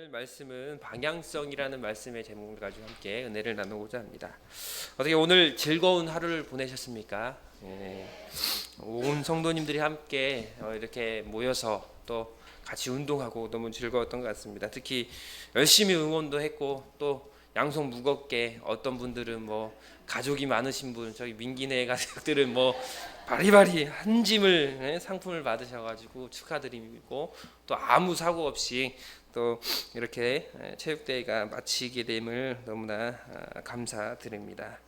오늘 말씀은 방향성이라는 말씀의 제목을 가지고 함께 은혜를 나누고자 합니다. 어떻게 오늘 즐거운 하루를 보내셨습니까? 온 성도님들이 함께 이렇게 모여서 또 같이 운동하고 너무 즐거웠던 것 같습니다. 특히 열심히 응원도 했고 또 양손 무겁게 어떤 분들은 뭐 가족이 많으신 분, 저희 민기네 가족들은 뭐 바리바리 한 짐을 상품을 받으셔가지고 축하드리고 또 아무 사고 없이 또 이렇게 체육대회가 마치게 됨을 너무나 감사드립니다.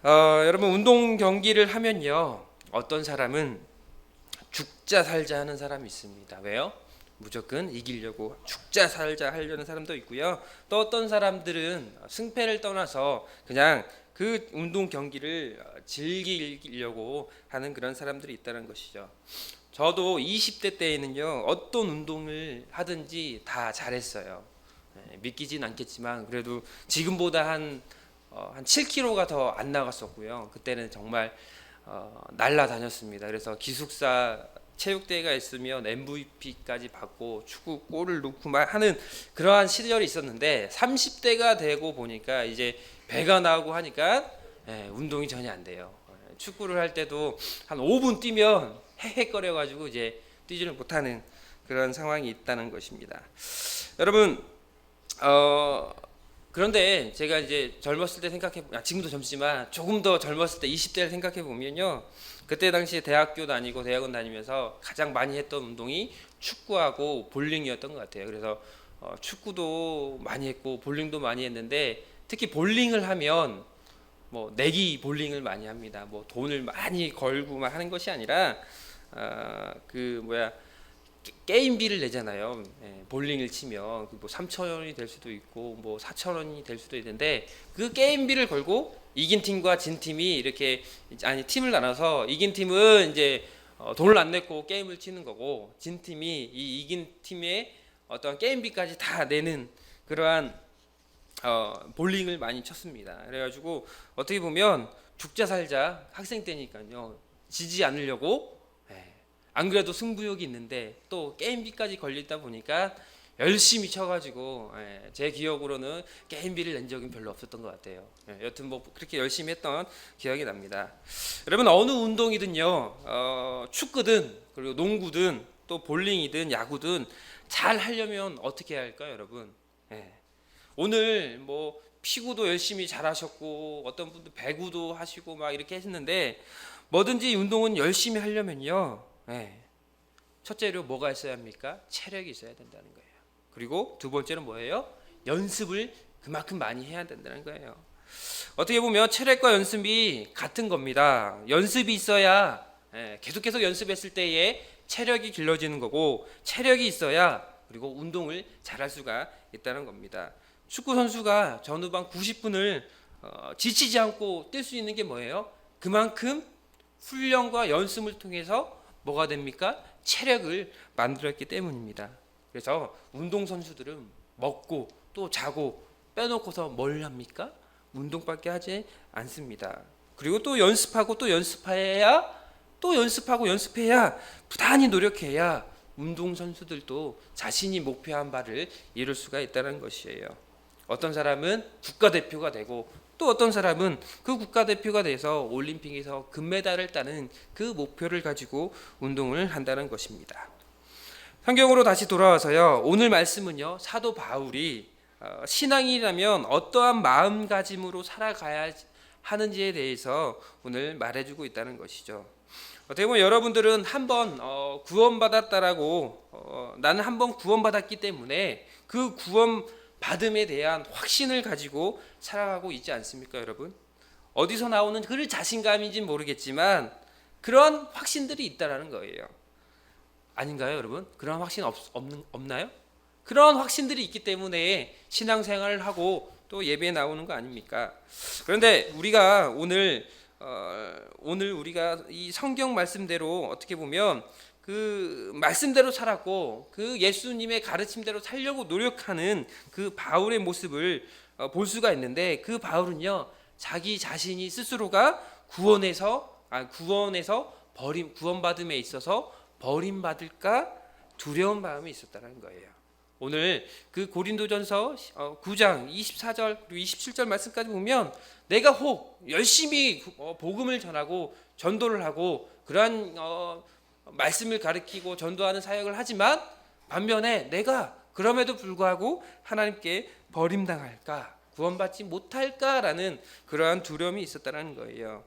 여러분 운동 경기를 하면요 어떤 사람은 죽자 살자 하는 사람이 있습니다. 왜요? 무조건 이기려고 죽자 살자 하려는 사람도 있고요. 또 어떤 사람들은 승패를 떠나서 그냥 그 운동 경기를 즐기려고 하는 그런 사람들이 있다는 것이죠. 저도 20대 때에는요 어떤 운동을 하든지 다 잘했어요. 믿기진 않겠지만 그래도 지금보다 한 7kg가 더 안 나갔었고요. 그때는 정말 날라다녔습니다. 그래서 기숙사 체육대회가 있으면 MVP까지 받고 축구 골을 넣고 막 하는 그러한 시절이 있었는데 30대가 되고 보니까 이제 배가 나오고 하니까 운동이 전혀 안 돼요. 축구를 할 때도 한 5분 뛰면 헤헤거려 가지고 이제 뛰지를 못하는 그런 상황이 있다는 것입니다. 여러분 그런데 제가 이제 젊었을 때 지금도 젊지만 조금 더 젊었을 때 20대를 생각해 보면요. 그때 당시에 대학교 다니고 대학원 다니면서 가장 많이 했던 운동이 축구하고 볼링이었던 것 같아요. 그래서 축구도 많이 했고 볼링도 많이 했는데 특히 볼링을 하면 뭐 내기 볼링을 많이 합니다. 뭐 돈을 많이 걸고 막 하는 것이 아니라 게임비를 내잖아요. 볼링을 치면 뭐 3,000원이 될 수도 있고 뭐 4,000원이 될 수도 있는데 그 게임비를 걸고 이긴 팀과 진 팀이 이렇게 팀을 나눠서 이긴 팀은 이제 돈을 안 냈고 게임을 치는 거고 진 팀이 이 이긴 팀의 어떤 게임비까지 다 내는 그러한 볼링을 많이 쳤습니다. 그래가지고 어떻게 보면 죽자 살자 학생 때니까요 지지 않으려고 안 그래도 승부욕이 있는데 또 게임비까지 걸리다 보니까 열심히 쳐가지고 제 기억으로는 게임비를 낸 적은 별로 없었던 것 같아요. 여튼 뭐 그렇게 열심히 했던 기억이 납니다. 여러분 어느 운동이든요 축구든 그리고 농구든 또 볼링이든 야구든 잘 하려면 어떻게 해야 할까요, 여러분? 오늘 뭐 피구도 열심히 잘하셨고 어떤 분들 배구도 하시고 막 이렇게 했는데 뭐든지 운동은 열심히 하려면요. 첫째로 뭐가 있어야 합니까? 체력이 있어야 된다는 거예요. 그리고 두 번째는 뭐예요? 연습을 그만큼 많이 해야 된다는 거예요. 어떻게 보면 체력과 연습이 같은 겁니다. 연습이 있어야 계속 연습했을 때에 체력이 길러지는 거고 체력이 있어야 그리고 운동을 잘할 수가 있다는 겁니다. 축구 선수가 전후반 90분을 지치지 않고 뛸 수 있는 게 뭐예요? 그만큼 훈련과 연습을 통해서 뭐가 됩니까? 체력을 만들었기 때문입니다. 그래서 운동선수들은 먹고 또 자고 빼놓고서 뭘 합니까? 운동밖에 하지 않습니다. 그리고 또 연습하고 또 연습해야 또 연습하고 연습해야 부단히 노력해야 운동선수들도 자신이 목표한 바를 이룰 수가 있다는 것이에요. 어떤 사람은 국가대표가 되고 또 어떤 사람은 그 국가대표가 돼서 올림픽에서 금메달을 따는 그 목표를 가지고 운동을 한다는 것입니다. 성경으로 다시 돌아와서요. 오늘 말씀은요. 사도 바울이 신앙이라면 어떠한 마음가짐으로 살아가야 하는지에 대해서 오늘 말해주고 있다는 것이죠. 어떻게 보면 여러분들은 한번 구원받았다라고 나는 한번 구원받았기 때문에 그 구원 받음에 대한 확신을 가지고 살아가고 있지 않습니까, 여러분? 어디서 나오는 그 자신감인지는 모르겠지만 그런 확신들이 있다라는 거예요. 아닌가요, 여러분? 그런 확신 없나요? 그런 확신들이 있기 때문에 신앙생활을 하고 또 예배에 나오는 거 아닙니까? 그런데 우리가 오늘 우리가 이 성경 말씀대로 어떻게 보면 그 말씀대로 살았고 그 예수님의 가르침대로 살려고 노력하는 그 바울의 모습을 볼 수가 있는데 그 바울은요 자기 자신이 스스로가 구원받음에 있어서 버림받을까 두려운 마음이 있었다는 거예요. 오늘 그 고린도전서 9장 24절 그리고 27절 말씀까지 보면 내가 혹 열심히 복음을 전하고 전도를 하고 그러한 말씀을 가르치고 전도하는 사역을 하지만 반면에 내가 그럼에도 불구하고 하나님께 버림당할까 구원받지 못할까라는 그러한 두려움이 있었다는 거예요.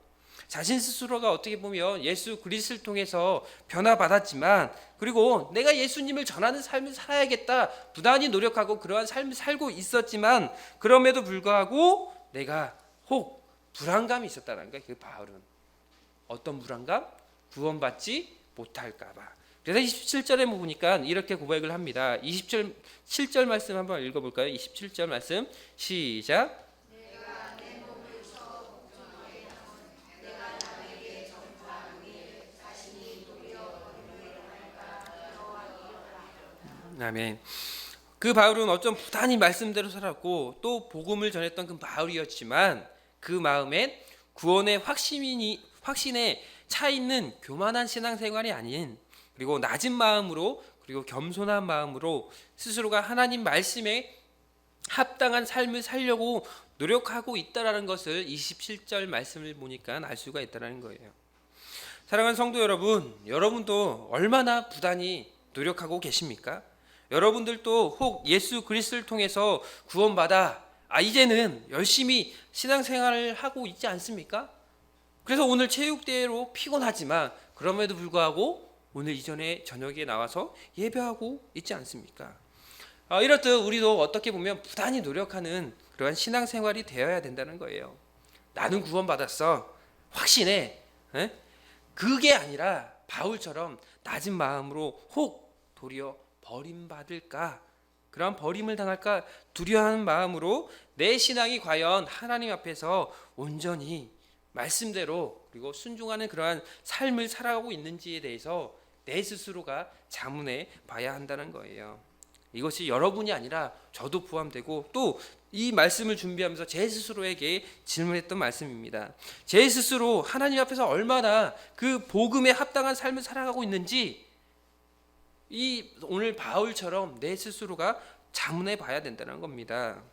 자신 스스로가 어떻게 보면 예수 그리스도를 통해서 변화받았지만 그리고 내가 예수님을 전하는 삶을 살아야겠다 부단히 노력하고 그러한 삶을 살고 있었지만 그럼에도 불구하고 내가 혹 불안감이 있었다는 거예요. 그 바울은 어떤 불안감? 구원받지 못할까 봐. 그래서 27절에 보니까 이렇게 고백을 합니다. 27절 말씀 한번 읽어볼까요? 27절 말씀 시작. 아멘. 그 바울은 어쩜 부단히 말씀대로 살았고 또 복음을 전했던 그 바울이었지만 그 마음엔 구원의 확신에 차 있는 교만한 신앙생활이 아닌 그리고 낮은 마음으로 그리고 겸손한 마음으로 스스로가 하나님 말씀에 합당한 삶을 살려고 노력하고 있다라는 것을 27절 말씀을 보니까 알 수가 있다는 거예요. 사랑하는 성도 여러분, 여러분도 얼마나 부단히 노력하고 계십니까? 여러분들도 혹 예수 그리스도를 통해서 구원받아 이제는 열심히 신앙생활을 하고 있지 않습니까? 그래서 오늘 체육대회로 피곤하지만 그럼에도 불구하고 오늘 이전에 저녁에 나와서 예배하고 있지 않습니까? 이렇듯 우리도 어떻게 보면 부단히 노력하는 그러한 신앙생활이 되어야 된다는 거예요. 나는 구원받았어 확신해. 그게 아니라 바울처럼 낮은 마음으로 혹 도리어 버림받을까 그런 버림을 당할까 두려워하는 마음으로 내 신앙이 과연 하나님 앞에서 온전히 말씀대로 그리고 순종하는 그러한 삶을 살아가고 있는지에 대해서 내 스스로가 자문해 봐야 한다는 거예요. 이것이 여러분이 아니라 저도 포함되고 또 이 말씀을 준비하면서 제 스스로에게 질문했던 말씀입니다. 제 스스로 하나님 앞에서 얼마나 그 복음에 합당한 삶을 살아가고 있는지 이 오늘 바울처럼 내 스스로가 자문해 봐야 된다는 겁니다.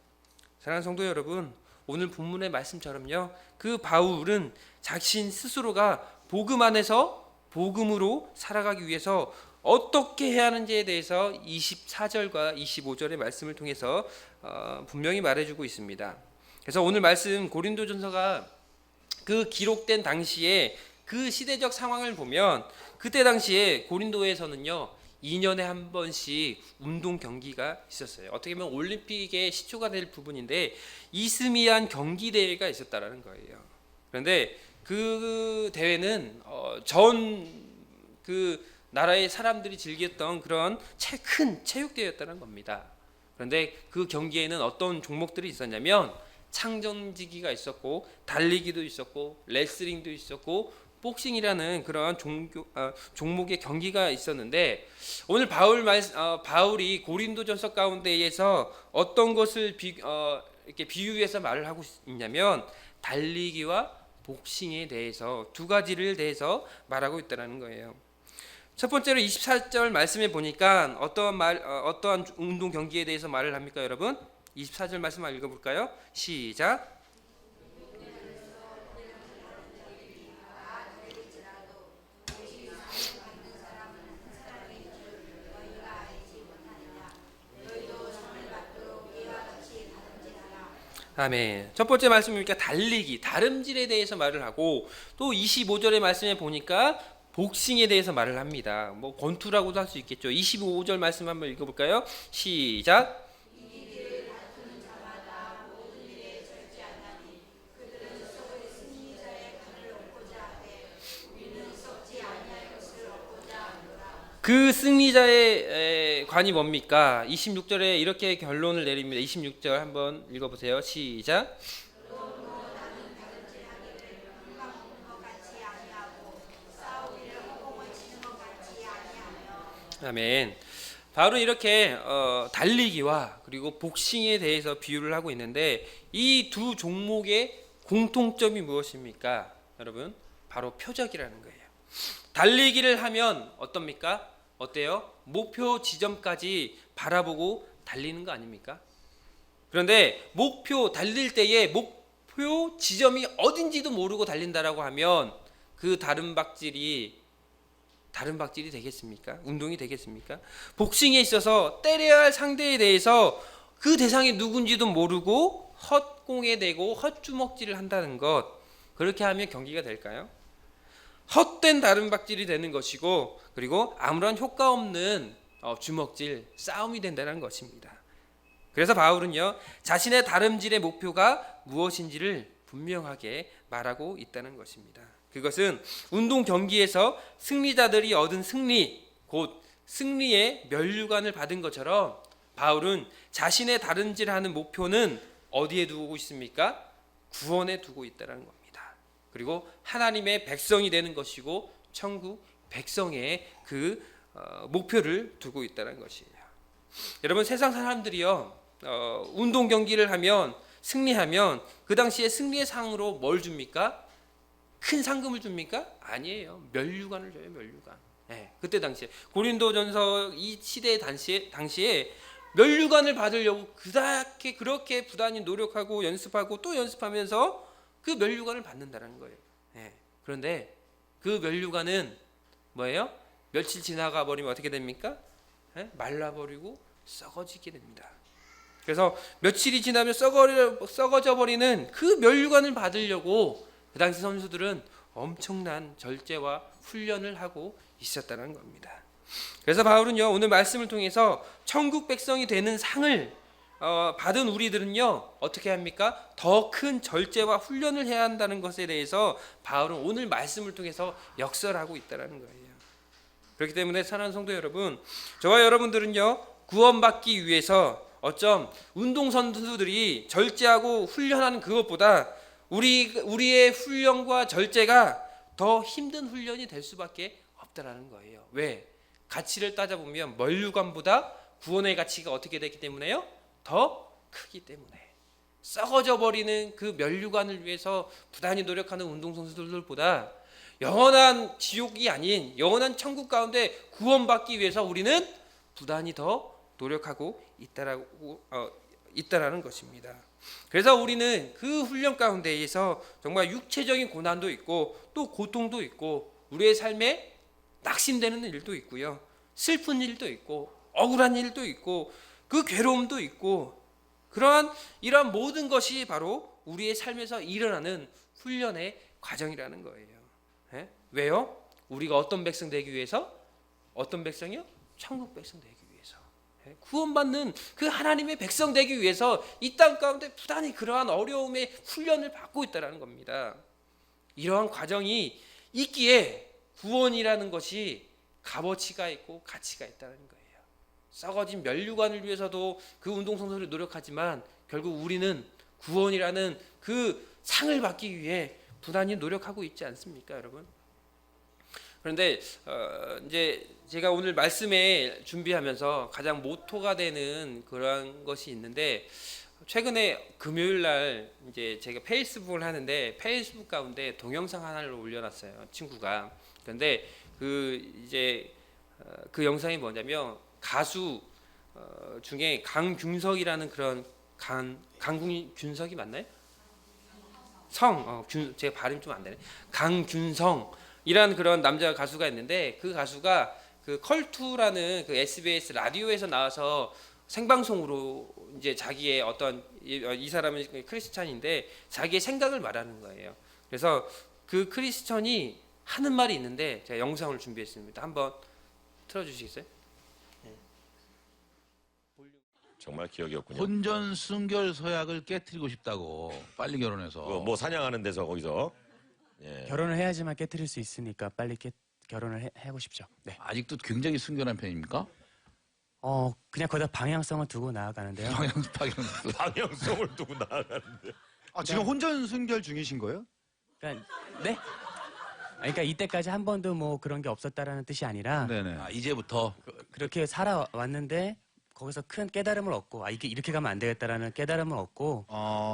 사랑하는 성도 여러분, 오늘 본문의 말씀처럼요. 그 바울은 자신 스스로가 복음 안에서 복음으로 살아가기 위해서 어떻게 해야 하는지에 대해서 24절과 25절의 말씀을 통해서 분명히 말해주고 있습니다. 그래서 오늘 말씀 고린도전서가 그 기록된 당시에 그 시대적 상황을 보면 그때 당시에 고린도에서는요 2년에 한 번씩 운동 경기가 있었어요. 어떻게 보면 올림픽의 시초가 될 부분인데 이스미안 경기 대회가 있었다라는 거예요. 그런데 그 대회는 전 그 나라의 사람들이 즐겼던 그런 큰 체육 대회였다는 겁니다. 그런데 그 경기에는 어떤 종목들이 있었냐면 창정지기가 있었고 달리기도 있었고 레슬링도 있었고 복싱이라는 그런 종목의 경기가 있었는데 오늘 바울이 고린도전서 가운데에서 어떤 것을 이렇게 비유해서 말을 하고 있냐면 달리기와 복싱에 대해서 두 가지를 대해서 말하고 있다는 거예요. 첫 번째로 24절 말씀에 보니까 어떠한 운동 경기에 대해서 말을 합니까, 여러분? 24절 말씀 읽어볼까요? 시작. 아멘. 첫 번째 말씀이니까 달리기, 다름질에 대해서 말을 하고 또 25절의 말씀에 보니까 복싱에 대해서 말을 합니다. 뭐 권투라고도 할 수 있겠죠. 25절 말씀 한번 읽어볼까요? 시작. 그 승리자의 관이 뭡니까? 26절에 이렇게 결론을 내립니다. 26절 한번 읽어보세요. 시작. 아멘. 바울은 이렇게 달리기와 그리고 복싱에 대해서 비유를 하고 있는데 이 두 종목의 공통점이 무엇입니까? 여러분, 바로 표적이라는 거예요. 달리기를 하면 어떻습니까? 어때요? 목표 지점까지 바라보고 달리는 거 아닙니까? 그런데 목표 달릴 때에 목표 지점이 어딘지도 모르고 달린다라고 하면 그 다른 박질이 되겠습니까? 운동이 되겠습니까? 복싱에 있어서 때려야 할 상대에 대해서 그 대상이 누군지도 모르고 헛공에 대고 헛주먹질을 한다는 것, 그렇게 하면 경기가 될까요? 헛된 다른박질이 되는 것이고, 그리고 아무런 효과 없는 주먹질, 싸움이 된다는 것입니다. 그래서 바울은요, 자신의 다름질의 목표가 무엇인지를 분명하게 말하고 있다는 것입니다. 그것은 운동 경기에서 승리자들이 얻은 승리, 곧 승리의 면류관을 받은 것처럼 바울은 자신의 다름질하는 목표는 어디에 두고 있습니까? 구원에 두고 있다는 겁니다. 그리고 하나님의 백성이 되는 것이고 천국 백성의 그 목표를 두고 있다는 것이에요. 여러분, 세상 사람들이요, 운동 경기를 하면 승리하면 그 당시에 승리의 상으로 뭘 줍니까? 큰 상금을 줍니까? 아니에요. 면류관을 줘요. 면류관. 네, 그때 당시에 고린도전서 이 시대 당시에 면류관을 받으려고 그렇게 부단히 노력하고 연습하고 또 연습하면서 그 면류관을 받는다는 거예요. 네, 그런데 그 면류관은 뭐예요? 며칠 지나가 버리면 어떻게 됩니까? 네? 말라버리고 썩어지게 됩니다. 그래서 며칠이 지나면 썩어져 버리는 그 면류관을 받으려고 그 당시 선수들은 엄청난 절제와 훈련을 하고 있었다는 겁니다. 그래서 바울은요, 오늘 말씀을 통해서 천국 백성이 되는 상을 받은 우리들은요, 어떻게 합니까? 더 큰 절제와 훈련을 해야 한다는 것에 대해서 바울은 오늘 말씀을 통해서 역설하고 있다는 거예요. 그렇기 때문에 사랑하는 성도 여러분, 저와 여러분들은요, 구원받기 위해서 어쩜 운동선수들이 절제하고 훈련하는 그것보다 우리의 훈련과 절제가 더 힘든 훈련이 될 수밖에 없다라는 거예요. 왜? 가치를 따져보면 면류관보다 구원의 가치가 어떻게 되기 때문에요? 더 크기 때문에. 썩어져 버리는 그 면류관을 위해서 부단히 노력하는 운동선수들보다 영원한 지옥이 아닌 영원한 천국 가운데 구원받기 위해서 우리는 부단히 더 노력하고 있다라는 것입니다. 그래서 우리는 그 훈련 가운데에서 정말 육체적인 고난도 있고 또 고통도 있고 우리의 삶에 낙심되는 일도 있고요, 슬픈 일도 있고 억울한 일도 있고 그 괴로움도 있고, 이러한 모든 것이 바로 우리의 삶에서 일어나는 훈련의 과정이라는 거예요. 네? 왜요? 우리가 어떤 백성 되기 위해서? 어떤 백성이요? 천국 백성 되기 위해서. 네? 구원받는 그 하나님의 백성 되기 위해서 이 땅 가운데 부단히 그러한 어려움의 훈련을 받고 있다는 겁니다. 이러한 과정이 있기에 구원이라는 것이 값어치가 있고 가치가 있다는 거예요. 썩어진 면류관을 위해서도 그 운동선수들이 노력하지만 결국 우리는 구원이라는 그 상을 받기 위해 부단히 노력하고 있지 않습니까, 여러분? 그런데 이제 제가 오늘 말씀에 준비하면서 가장 모토가 되는 그런 것이 있는데, 최근에 금요일 날 이제 제가 페이스북을 하는데 페이스북 가운데 동영상 하나를 올려놨어요, 친구가. 그런데 그 영상이 뭐냐면 가수 중에 강균석이라는 그런 강균석이 맞나요? 제가 발음이 좀 안 되네. 강균성이라는 그런 남자 가수가 있는데, 그 가수가 그 컬투라는 그 SBS 라디오에서 나와서 생방송으로 이제 자기의 이 사람은 크리스찬인데 자기의 생각을 말하는 거예요. 그래서 그 크리스찬이 하는 말이 있는데 제가 영상을 준비했습니다. 한번 틀어주시겠어요? 정말 기억이 없군요. 혼전 순결 서약을 깨트리고 싶다고, 빨리 결혼해서. 뭐 사냥하는 데서 거기서. 예. 결혼을 해야지만 깨트릴 수 있으니까 빨리 결혼을 하고 싶죠. 네. 아직도 굉장히 순결한 편입니까? 그냥 거기다 방향성을 두고 나아가는데요. 방향성을 두고 나아가는데. 지금 혼전 순결 중이신 거예요? 그러니까 네? 그러니까 이때까지 한 번도 뭐 그런 게 없었다라는 뜻이 아니라 네네. 이제부터. 그렇게 살아왔는데 거기서 큰 깨달음을 얻고 이게 이렇게 가면 안 되겠다라는 깨달음을 얻고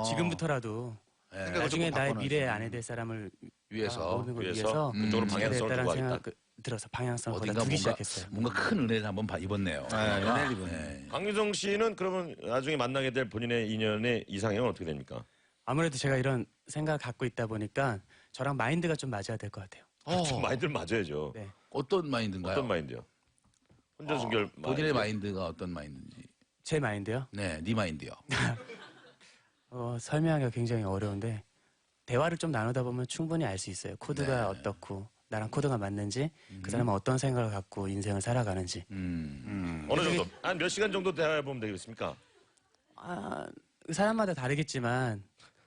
지금부터라도 네. 나중에 나의 미래의 아내 될 사람을 위해서. 얻는 걸 위해서? 위해서 그쪽으로 방향성을 두고 하겠다. 들어서 방향성을 거기다 어딘가 두기 뭔가 시작했어요. 뭔가 큰 은혜를 한번 입었네요. 은혜를 입었네. 네. 강유성 씨는 그러면 나중에 만나게 될 본인의 인연의 이상형은 어떻게 됩니까? 아무래도 제가 이런 생각을 갖고 있다 보니까 저랑 마인드가 좀 맞아야 될 것 같아요. 좀 마인드를 맞아야죠. 네. 어떤 마인드인가요? 어떤 마인드요? 혼전순결 본인의 마인드가 어떤 마인드인지. 제 마인드요? 네 마인드요. 설명하기가 굉장히 어려운데 대화를 좀 나누다 보면 충분히 알 수 있어요. 코드가 네. 어떻고 나랑 코드가 맞는지 그 사람은 어떤 생각을 갖고 인생을 살아가는지 어느 정도? 한 몇 시간 정도 대화해 보면 되겠습니까? 그 사람마다 다르겠지만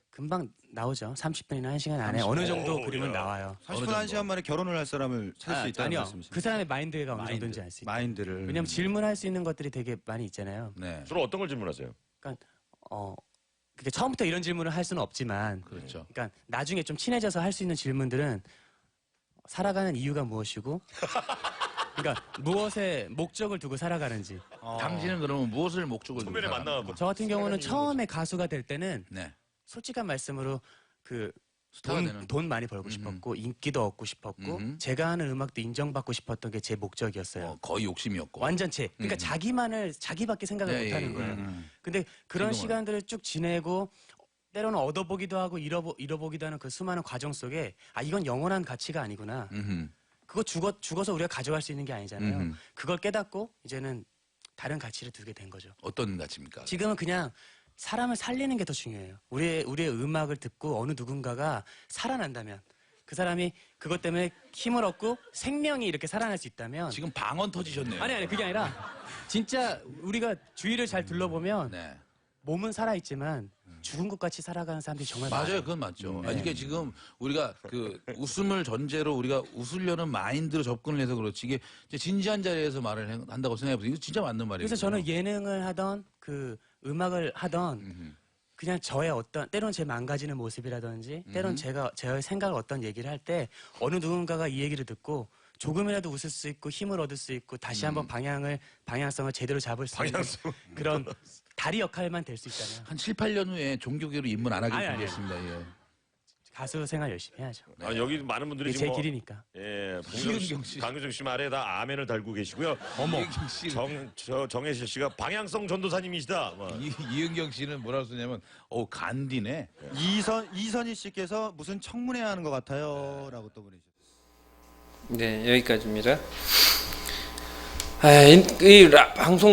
금방 나오죠. 30분이나 1시간 안에 어느 정도 그림은 나와요. 30분 1시간 만에 결혼을 할 사람을 찾을 수 있다는 아니요. 말씀이시죠? 그 사람의 마인드가 어느 마인드. 정도인지 알 수 있어요. 마인드를. 왜냐면 질문할 수 있는 것들이 되게 많이 있잖아요. 네. 주로 어떤 걸 질문하세요? 그게 처음부터 이런 질문을 할 수는 없지만 그렇죠. 그러니까 나중에 좀 친해져서 할 수 있는 질문들은 살아가는 이유가 무엇이고 그러니까 무엇에 목적을 두고 살아가는지 당신은 그러면 무엇을 목적을 두고 초면에 살아갑니까? 만나고 저 같은 경우는 처음에 가수가 될 때는 네. 솔직한 말씀으로 그 스타가 되는. 돈 많이 벌고 싶었고 인기도 얻고 싶었고 음흠. 제가 하는 음악도 인정받고 싶었던 게 제 목적이었어요. 거의 욕심이었고. 완전 그러니까 자기밖에 생각을 예, 못하는 예, 거예요. 예. 근데 그런 지금은. 시간들을 쭉 지내고 때로는 얻어보기도 하고 잃어보기도 하는 그 수많은 과정 속에 이건 영원한 가치가 아니구나. 음흠. 그거 죽어서 우리가 가져갈 수 있는 게 아니잖아요. 음흠. 그걸 깨닫고 이제는 다른 가치를 두게 된 거죠. 어떤 가치입니까? 지금은 그냥 사람을 살리는 게 더 중요해요. 우리의 음악을 듣고 어느 누군가가 살아난다면 그 사람이 그것 때문에 힘을 얻고 생명이 이렇게 살아날 수 있다면 지금 방언 터지셨네요. 아니 그게 아니라 진짜 우리가 주위를 잘 둘러보면 네. 몸은 살아있지만 죽은 것 같이 살아가는 사람들이 정말 맞아요, 많아요. 그건 맞죠. 이게 지금 우리가 그 웃음을 전제로 우리가 웃으려는 마인드로 접근을 해서 그렇지 이게 이제 진지한 자리에서 말을 한다고 생각해보세요. 이거 진짜 맞는 말이에요. 그래서 저는 예능을 하던 그 음악을 하던 그냥 저의 어떤 때로는 제 망가지는 모습이라든지 때로는 제의 생각을 어떤 얘기를 할 때 어느 누군가가 이 얘기를 듣고 조금이라도 웃을 수 있고 힘을 얻을 수 있고 다시 한번 방향성을 제대로 잡을 수 있는 그런 다리 역할만 될 수 있다면 한 7, 8년 후에 종교계로 입문 안 하길 아니. 빌겠습니다. 예. 가수 생활 열심히 해야죠. 여기 많은 분들이 이게 제 지금 길이니까. 이은경 씨, 강유정 씨 말에 다 아멘을 달고 계시고요. 이은경 씨, 정혜실 씨가 방향성 전도사님이시다. 이은경 씨는 뭐라고 쓰냐면, 간디네. 이선희 씨께서 무슨 청문회 하는 것 같아요라고 또 보내주셨어요. 네, 여기까지입니다.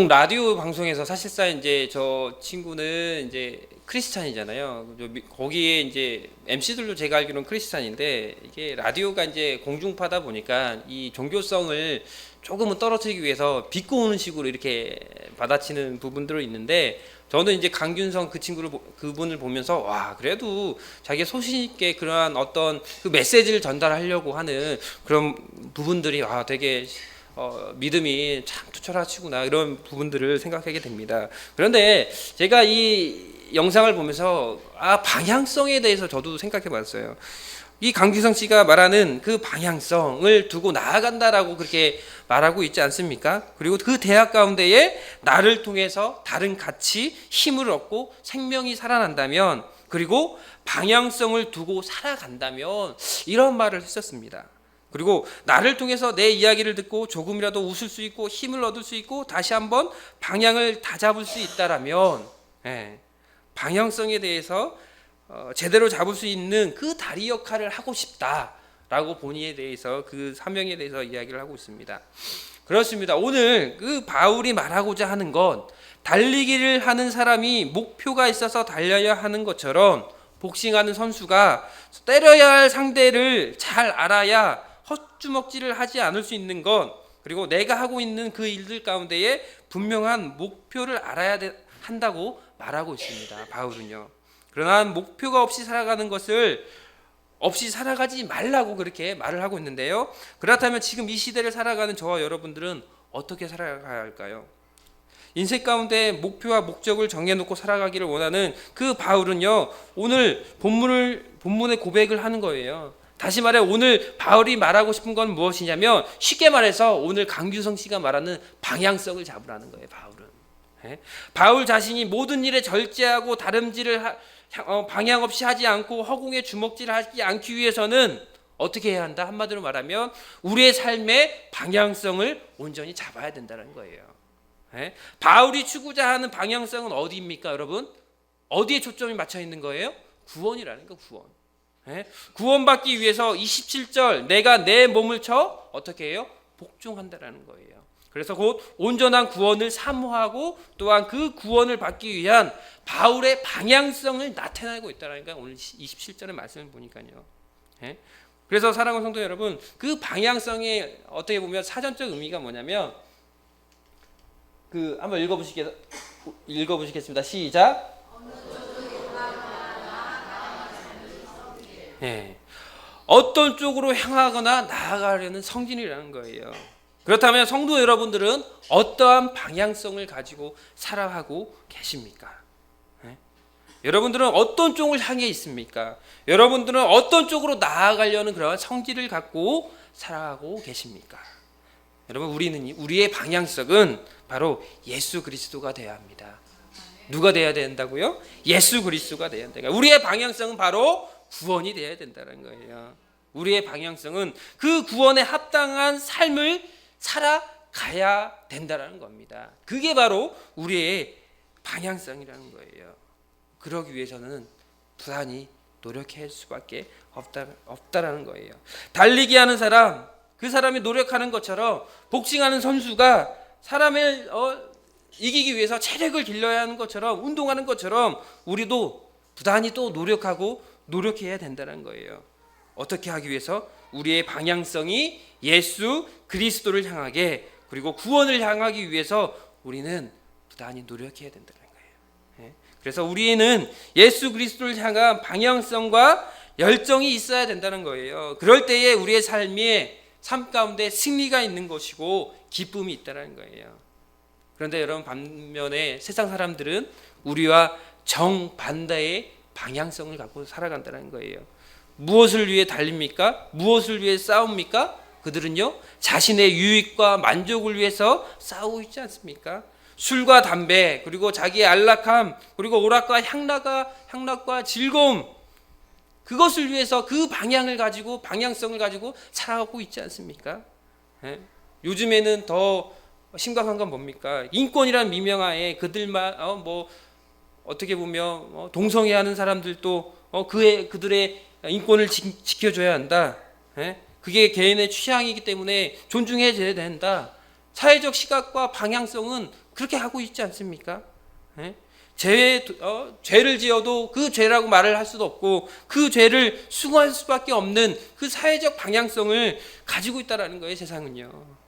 라디오 방송에서 사실상 이제 저 친구는 이제 크리스찬이잖아요. 거기에 이제 MC들도 제가 알기로는 크리스찬인데 이게 라디오가 이제 공중파다 보니까 이 종교성을 조금은 떨어뜨리기 위해서 비꼬는 식으로 이렇게 받아치는 부분들이 있는데 저는 이제 강균성 그분을 보면서 와 그래도 자기 소신 있게 그러한 어떤 그 메시지를 전달하려고 하는 그런 부분들이 되게 믿음이 참 투철하시구나 이런 부분들을 생각하게 됩니다. 그런데 제가 이 영상을 보면서 방향성에 대해서 저도 생각해봤어요. 이 강규성 씨가 말하는 그 방향성을 두고 나아간다라고 그렇게 말하고 있지 않습니까? 그리고 그 대학 가운데에 나를 통해서 다른 가치, 힘을 얻고 생명이 살아난다면 그리고 방향성을 두고 살아간다면 이런 말을 했었습니다. 그리고 나를 통해서 내 이야기를 듣고 조금이라도 웃을 수 있고 힘을 얻을 수 있고 다시 한번 방향을 다잡을 수 있다라면 방향성에 대해서 제대로 잡을 수 있는 그 다리 역할을 하고 싶다라고 본인에 대해서 그 사명에 대해서 이야기를 하고 있습니다. 그렇습니다. 오늘 그 바울이 말하고자 하는 건 달리기를 하는 사람이 목표가 있어서 달려야 하는 것처럼 복싱하는 선수가 때려야 할 상대를 잘 알아야 헛주먹질을 하지 않을 수 있는 것 그리고 내가 하고 있는 그 일들 가운데에 분명한 목표를 알아야 한다고 말하고 있습니다. 바울은요. 그러나 목표가 없이 살아가는 것을 없이 살아가지 말라고 그렇게 말을 하고 있는데요. 그렇다면 지금 이 시대를 살아가는 저와 여러분들은 어떻게 살아가야 할까요? 인생 가운데 목표와 목적을 정해놓고 살아가기를 원하는 그 바울은요. 오늘 본문의 고백을 하는 거예요. 다시 말해 오늘 바울이 말하고 싶은 건 무엇이냐면 쉽게 말해서 오늘 강규성 씨가 말하는 방향성을 잡으라는 거예요. 바울 자신이 모든 일에 절제하고 다름질을 방향 없이 하지 않고 허공에 주먹질을 하지 않기 위해서는 어떻게 해야 한다? 한마디로 말하면 우리의 삶의 방향성을 온전히 잡아야 된다는 거예요. 예? 바울이 추구자 하는 방향성은 어디입니까, 여러분? 어디에 초점이 맞춰 있는 거예요? 구원이라는 거, 구원. 예? 구원받기 위해서 27절 내가 내 몸을 쳐 어떻게 해요? 복종한다라는 거예요. 그래서 곧 온전한 구원을 사모하고 또한 그 구원을 받기 위한 바울의 방향성을 나타내고 있다라니까 오늘 27절의 말씀을 보니까요. 예? 그래서 사랑하는 성도 여러분, 그 방향성이 어떻게 보면 사전적 의미가 뭐냐면 한번 읽어보시겠습니다. 시작. 예. 어떤 쪽으로 향하거나 나아가려는 성진이라는 거예요. 그렇다면 성도 여러분들은 어떠한 방향성을 가지고 살아가고 계십니까? 예? 여러분들은 어떤 쪽을 향해 있습니까? 여러분들은 어떤 쪽으로 나아가려는 그런 성질을 갖고 살아가고 계십니까? 여러분, 우리의 방향성은 바로 예수 그리스도가 되어야 합니다. 누가 되어야 된다고요? 예수 그리스도가 되어야 된다. 우리의 방향성은 바로 구원이 되어야 된다는 거예요. 우리의 방향성은 그 구원에 합당한 삶을 살아가야 된다는 겁니다. 그게 바로 우리의 방향성이라는 거예요. 그러기 위해서는 부단히 노력할 수밖에 없다라는 거예요. 달리기 하는 사람, 그 사람이 노력하는 것처럼 복싱하는 선수가 사람을 이기기 위해서 체력을 길러야 하는 것처럼 운동하는 것처럼 우리도 부단히 또 노력해야 된다는 거예요. 어떻게 하기 위해서? 우리의 방향성이 예수 그리스도를 향하게 그리고 구원을 향하기 위해서 우리는 부단히 노력해야 된다는 거예요. 그래서 우리는 예수 그리스도를 향한 방향성과 열정이 있어야 된다는 거예요. 그럴 때에 우리의 삶 가운데 승리가 있는 것이고 기쁨이 있다는 거예요. 그런데 여러분, 반면에 세상 사람들은 우리와 정반대의 방향성을 갖고 살아간다는 거예요. 무엇을 위해 달립니까? 무엇을 위해 싸웁니까? 그들은요, 자신의 유익과 만족을 위해서 싸우고 있지 않습니까? 술과 담배, 그리고 자기의 안락함, 그리고 오락과 향락과 즐거움, 그것을 위해서 그 방향성을 가지고 살아가고 있지 않습니까? 요즘에는 더 심각한 건 뭡니까? 인권이라는 미명하에 그들만 어떻게 보면 동성애하는 사람들도 그들의 인권을 지켜줘야 한다. 그게 개인의 취향이기 때문에 존중해줘야 된다. 사회적 시각과 방향성은 그렇게 하고 있지 않습니까? 죄를 지어도 그 죄라고 말을 할 수도 없고 그 죄를 수긍할 수밖에 없는 그 사회적 방향성을 가지고 있다는 거예요, 세상은요.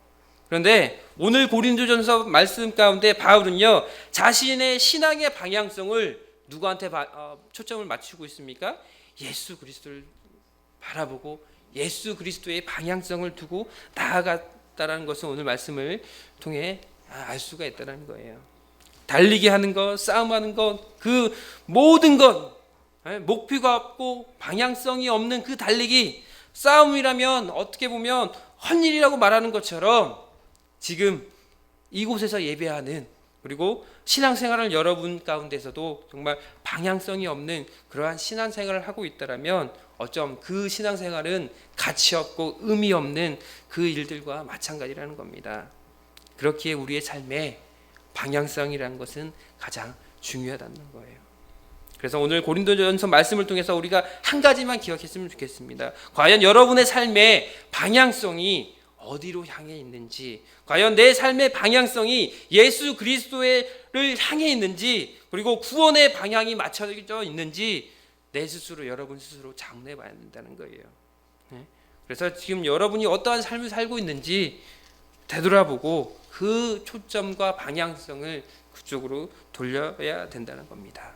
그런데 오늘 고린도전서 말씀 가운데 바울은요, 자신의 신앙의 방향성을 누구한테 초점을 맞추고 있습니까? 예수 그리스도를 바라보고 예수 그리스도의 방향성을 두고 나아갔다라는 것을 오늘 말씀을 통해 알 수가 있다는 거예요. 달리기 하는 것, 싸움하는 것, 그 모든 것, 목표가 없고 방향성이 없는 그 달리기, 싸움이라면 어떻게 보면 헛일이라고 말하는 것처럼 지금 이곳에서 예배하는 그리고 신앙생활을 여러분 가운데서도 정말 방향성이 없는 그러한 신앙생활을 하고 있다라면 어쩜 그 신앙생활은 가치 없고 의미 없는 그 일들과 마찬가지라는 겁니다. 그렇기에 우리의 삶에 방향성이라는 것은 가장 중요하다는 거예요. 그래서 오늘 고린도전서 말씀을 통해서 우리가 한 가지만 기억했으면 좋겠습니다. 과연 여러분의 삶의 방향성이 어디로 향해 있는지, 과연 내 삶의 방향성이 예수 그리스도를 향해 있는지, 그리고 구원의 방향이 맞춰져 있는지 여러분 스스로 장례해 봐야 된다는 거예요. 그래서 지금 여러분이 어떠한 삶을 살고 있는지 되돌아보고 그 초점과 방향성을 그쪽으로 돌려야 된다는 겁니다.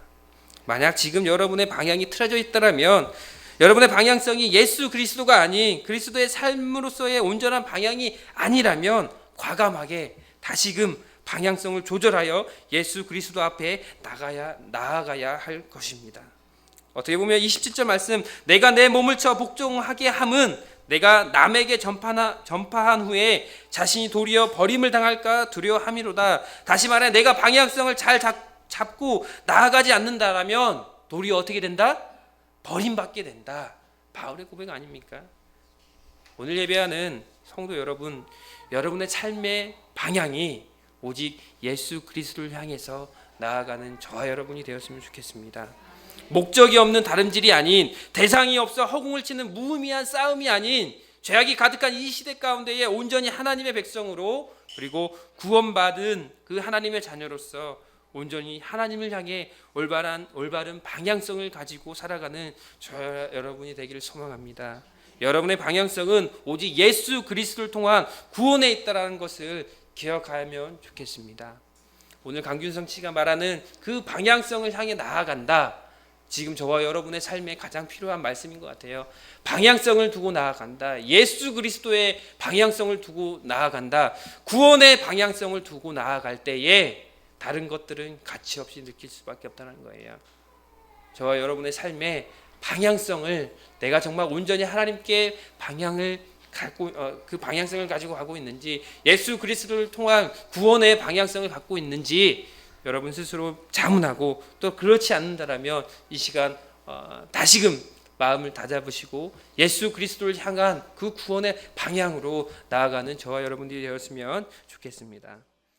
만약 지금 여러분의 방향이 틀어져 있다면, 여러분의 방향성이 예수 그리스도가 아닌 그리스도의 삶으로서의 온전한 방향이 아니라면 과감하게 다시금 방향성을 조절하여 예수 그리스도 앞에 나아가야 할 것입니다. 어떻게 보면 27절 말씀, 내가 내 몸을 쳐 복종하게 함은 내가 남에게 전파한 후에 자신이 도리어 버림을 당할까 두려워함이로다. 다시 말해, 내가 방향성을 잘 잡고 나아가지 않는다라면 도리어 어떻게 된다? 버림받게 된다. 바울의 고백 아닙니까? 오늘 예배하는 성도 여러분, 여러분의 삶의 방향이 오직 예수 그리스도를 향해서 나아가는 저와 여러분이 되었으면 좋겠습니다. 목적이 없는 다름질이 아닌, 대상이 없어 허공을 치는 무의미한 싸움이 아닌, 죄악이 가득한 이 시대 가운데에 온전히 하나님의 백성으로, 그리고 구원받은 그 하나님의 자녀로서 온전히 하나님을 향해 올바른 방향성을 가지고 살아가는 저와 여러분이 되기를 소망합니다. 여러분의 방향성은 오직 예수 그리스도를 통한 구원에 있다라는 것을 기억하면 좋겠습니다. 오늘 강균성 씨가 말하는 그 방향성을 향해 나아간다. 지금 저와 여러분의 삶에 가장 필요한 말씀인 것 같아요. 방향성을 두고 나아간다. 예수 그리스도의 방향성을 두고 나아간다. 구원의 방향성을 두고 나아갈 때에 다른 것들은 가치 없이 느낄 수밖에 없다는 거예요. 저와 여러분의 삶의 방향성을, 내가 정말 온전히 하나님께 그 방향성을 가지고 가고 있는지, 예수 그리스도를 통한 구원의 방향성을 갖고 있는지 여러분 스스로 자문하고, 또 그렇지 않는다라면 이 시간 다시금 마음을 다잡으시고 예수 그리스도를 향한 그 구원의 방향으로 나아가는 저와 여러분들이 되었으면 좋겠습니다.